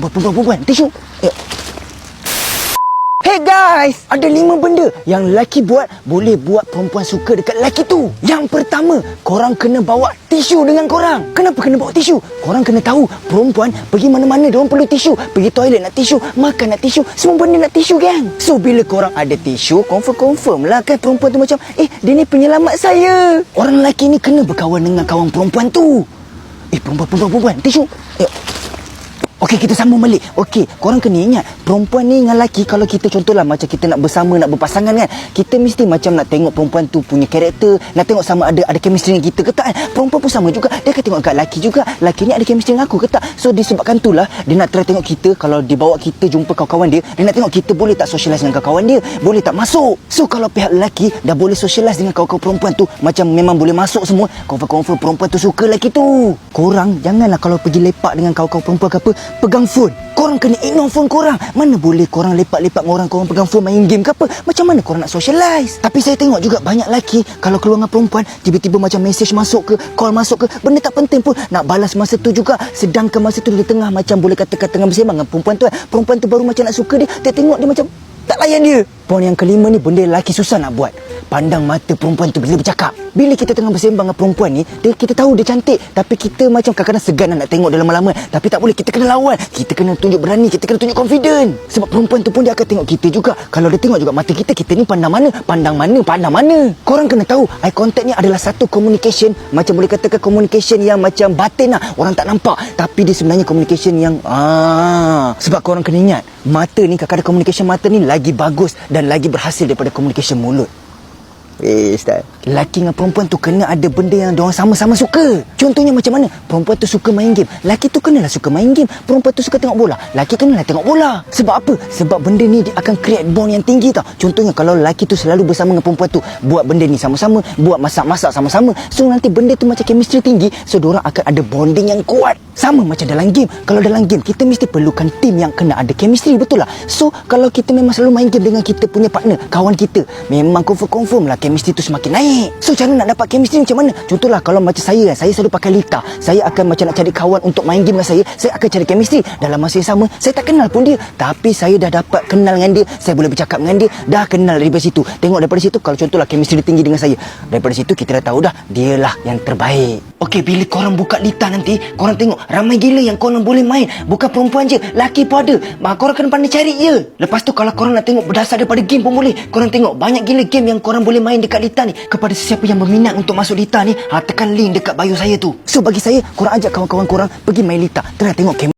perempuan. Tisu. Hey guys, ada 5 benda yang lelaki buat boleh buat perempuan suka dekat lelaki tu. Yang pertama, korang kena bawa tisu dengan korang. Kenapa kena bawa tisu? Korang kena tahu perempuan pergi mana-mana diorang perlu tisu. Pergi toilet nak tisu, makan nak tisu, semua benda nak tisu gang. So bila korang ada tisu, confirm lah kan perempuan tu macam dia ni penyelamat saya. Orang lelaki ni kena berkawan dengan kawan perempuan tu. Perempuan, tisu. Okey, kita sambung balik. Okey, korang kena ingat, perempuan ni dengan lelaki, kalau kita contohlah macam kita nak bersama, nak berpasangan kan, kita mesti macam nak tengok perempuan tu punya karakter, nak tengok sama ada chemistry dengan kita ke tak kan. Perempuan pun sama juga, dia akan tengok kat lelaki juga, lelaki ni ada chemistry dengan aku ke tak. So disebabkan itulah dia nak try tengok kita, kalau dia bawa kita jumpa kawan-kawan dia nak tengok kita boleh tak socialize dengan kawan dia, boleh tak masuk. So kalau pihak lelaki dah boleh socialize dengan kawan-kawan perempuan tu, macam memang boleh masuk semua, confirm perempuan tu suka lelaki tu. Korang janganlah kalau pergi lepak dengan kawan-kawan perempuan ke apa, pegang phone. Korang kena ignore phone korang. Mana boleh korang lepak-lepak dengan orang, korang pegang phone main game ke apa. Macam mana korang nak socialize? Tapi saya tengok juga banyak lelaki kalau keluar dengan perempuan, tiba-tiba macam message masuk ke, call masuk ke, benda tak penting pun nak balas masa tu juga. Sedangkan masa tu dia tengah macam boleh katakan tengah bersembang dengan perempuan tu. Perempuan tu baru macam nak suka dia, dia tengok dia macam tak layan dia. Poin yang kelima ni benda lelaki susah nak buat. Pandang mata perempuan tu bila bercakap. Bila kita tengah bersembang dengan perempuan ni, kita tahu dia cantik, tapi kita macam kadang-kadang segan nak tengok dia lama-lama. Tapi tak boleh, kita kena lawan. Kita kena tunjuk berani, kita kena tunjuk confident. Sebab perempuan tu pun dia akan tengok kita juga. Kalau dia tengok juga mata kita ni pandang mana. Korang kena tahu, eye contact ni adalah satu communication, macam boleh katakan communication yang macam batin lah. Orang tak nampak, tapi dia sebenarnya communication yang sebab korang kena ingat, mata ni kadang-kadang communication mata ni lagi bagus dan lagi berhasil daripada communication mulut. Style. Lelaki dengan perempuan tu kena ada benda yang diorang sama-sama suka. Contohnya macam mana? Perempuan tu suka main game, lelaki tu kenalah suka main game. Perempuan tu suka tengok bola, lelaki kenalah tengok bola. Sebab apa? Sebab benda ni dia akan create bond yang tinggi tau. Contohnya kalau lelaki tu selalu bersama dengan perempuan tu, buat benda ni sama-sama, buat masak-masak sama-sama, so nanti benda tu macam chemistry tinggi. So diorang akan ada bonding yang kuat. Sama macam dalam game. Kalau dalam game kita mesti perlukan team yang kena ada chemistry, betul lah. So kalau kita memang selalu main game dengan kita punya partner, kawan kita, memang confirm lah chemistry tu semakin naik. So cara nak dapat chemistry macam mana? Contohlah kalau macam saya kan, saya selalu pakai Lita. Saya akan macam nak cari kawan untuk main game dengan saya akan cari chemistry. Dalam masa yang sama, saya tak kenal pun dia, tapi saya dah dapat kenal dengan dia, saya boleh bercakap dengan dia, dah kenal daripada situ. Tengok daripada situ, kalau contohlah chemistry dia tinggi dengan saya, daripada situ kita dah tahu dah dialah yang terbaik. Okey, bila korang buka Lita nanti, korang tengok ramai gila yang korang boleh main. Bukan perempuan je, laki pun ada. Korang kena pandai cari je. Lepas tu kalau korang nak tengok berdasar daripada game pun boleh. Korang tengok banyak gila game yang korang boleh main dekat Lita ni. Kepada sesiapa yang berminat untuk masuk Lita ni, tekan link dekat bio saya tu. So bagi saya, korang ajak kawan-kawan korang pergi main Lita. Try tengok